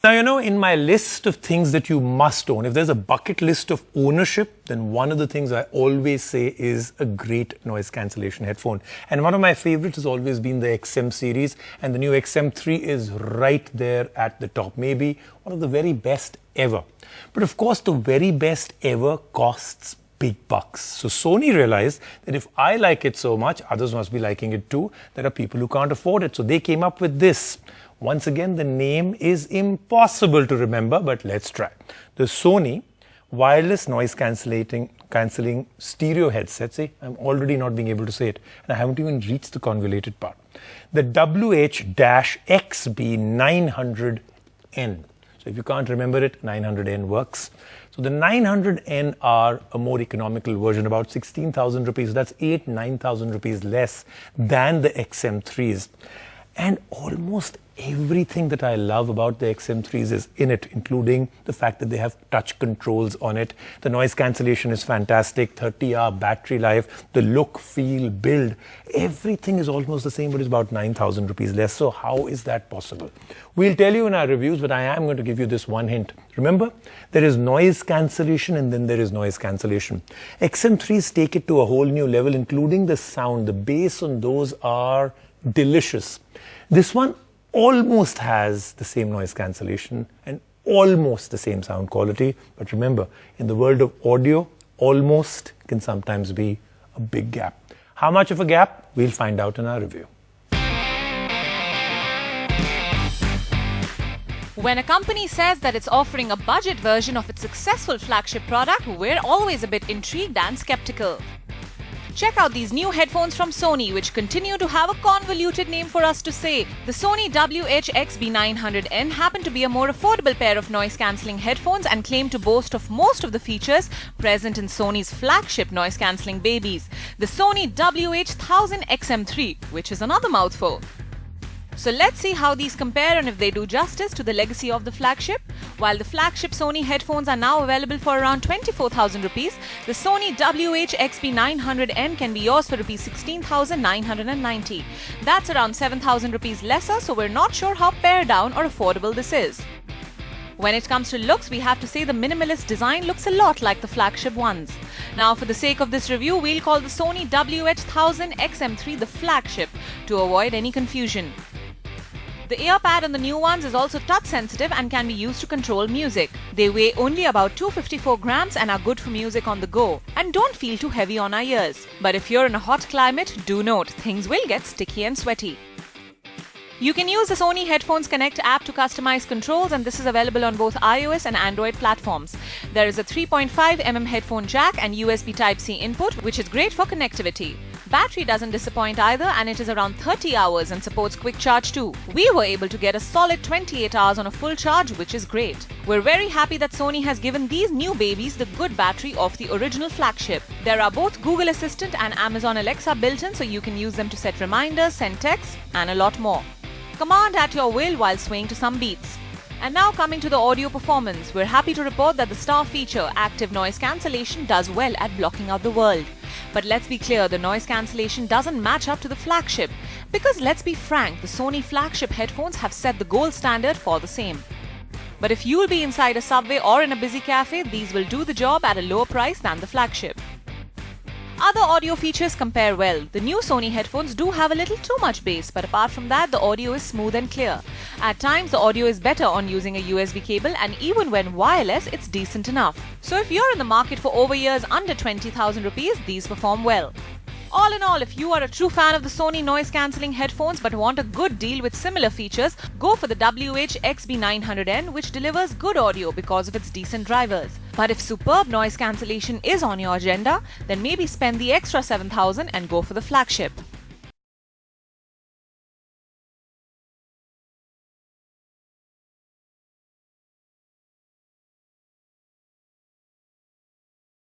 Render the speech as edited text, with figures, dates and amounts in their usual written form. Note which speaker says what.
Speaker 1: Now, in my list of things that you must own, if there's a bucket list of ownership, then one of the things I always say is a great noise cancellation headphone. And one of my favorites has always been the XM series, and the new XM3 is right there at the top. Maybe one of the very best ever. But of course, the very best ever costs big bucks. So Sony realized that if I like it so much, others must be liking it too. There are people who can't afford it. So they came up with this. Once again, the name is impossible to remember, but let's try. The Sony wireless noise cancelling stereo headset. See, I'm already not being able to say it, and I haven't even reached the convoluted part. The WH-1000XM3. So if you can't remember it, 900N works. So the 900N are a more economical version, about 16,000 rupees. That's 9,000 rupees less than the XM3s. And almost everything that I love about the XM3s is in it, including the fact that they have touch controls on it. The noise cancellation is fantastic, 30-hour battery life, the look, feel, build, everything is almost the same, but it's about 9,000 rupees less. So how is that possible? We'll tell you in our reviews, but I am going to give you this one hint. Remember, there is noise cancellation and then there is noise cancellation. XM3s take it to a whole new level, including the sound. The bass on those are delicious. This one almost has the same noise cancellation and almost the same sound quality. But remember, in the world of audio, almost can sometimes be a big gap. How much of a gap? We'll find out in our review.
Speaker 2: When a company says that it's offering a budget version of its successful flagship product, we're always a bit intrigued and skeptical. Check out these new headphones from Sony, which continue to have a convoluted name for us to say. The Sony WH-1000XM3 happen to be a more affordable pair of noise-cancelling headphones and claim to boast of most of the features present in Sony's flagship noise-cancelling babies, the Sony WH-1000XM3, which is another mouthful. So let's see how these compare and if they do justice to the legacy of the flagship. While the flagship Sony headphones are now available for around 24,000 rupees, the Sony WH-1000XM3 can be yours for rupees 16,990. That's around 7,000 rupees lesser, so we're not sure how pared down or affordable this is. When it comes to looks, we have to say the minimalist design looks a lot like the flagship ones. Now, for the sake of this review, we'll call the Sony WH-1000XM3 the flagship to avoid any confusion. The ear pad on the new ones is also touch sensitive and can be used to control music. They weigh only about 254 grams and are good for music on the go and don't feel too heavy on our ears. But if you're in a hot climate, do note, things will get sticky and sweaty. You can use the Sony Headphones Connect app to customize controls, and this is available on both iOS and Android platforms. There is a 3.5mm headphone jack and USB Type-C input, which is great for connectivity. Battery doesn't disappoint either, and it is around 30 hours and supports quick charge too. We were able to get a solid 28 hours on a full charge, which is great. We're very happy that Sony has given these new babies the good battery of the original flagship. There are both Google Assistant and Amazon Alexa built in, so you can use them to set reminders, send texts, and a lot more. Command at your will while swaying to some beats. And now coming to the audio performance, we're happy to report that the star feature, active noise cancellation, does well at blocking out the world. But let's be clear, the noise cancellation doesn't match up to the flagship. Because let's be frank, the Sony flagship headphones have set the gold standard for the same. But if you'll be inside a subway or in a busy cafe, these will do the job at a lower price than the flagship. Other audio features compare well. The new Sony headphones do have a little too much bass, but apart from that, the audio is smooth and clear. At times, the audio is better on using a USB cable, and even when wireless, it's decent enough. So if you're in the market for over-ears under 20,000 rupees, these perform well. All in all, if you are a true fan of the Sony noise-cancelling headphones but want a good deal with similar features, go for the WH-1000XM3, which delivers good audio because of its decent drivers. But if superb noise cancellation is on your agenda, then maybe spend the extra 7,000 and go for the flagship.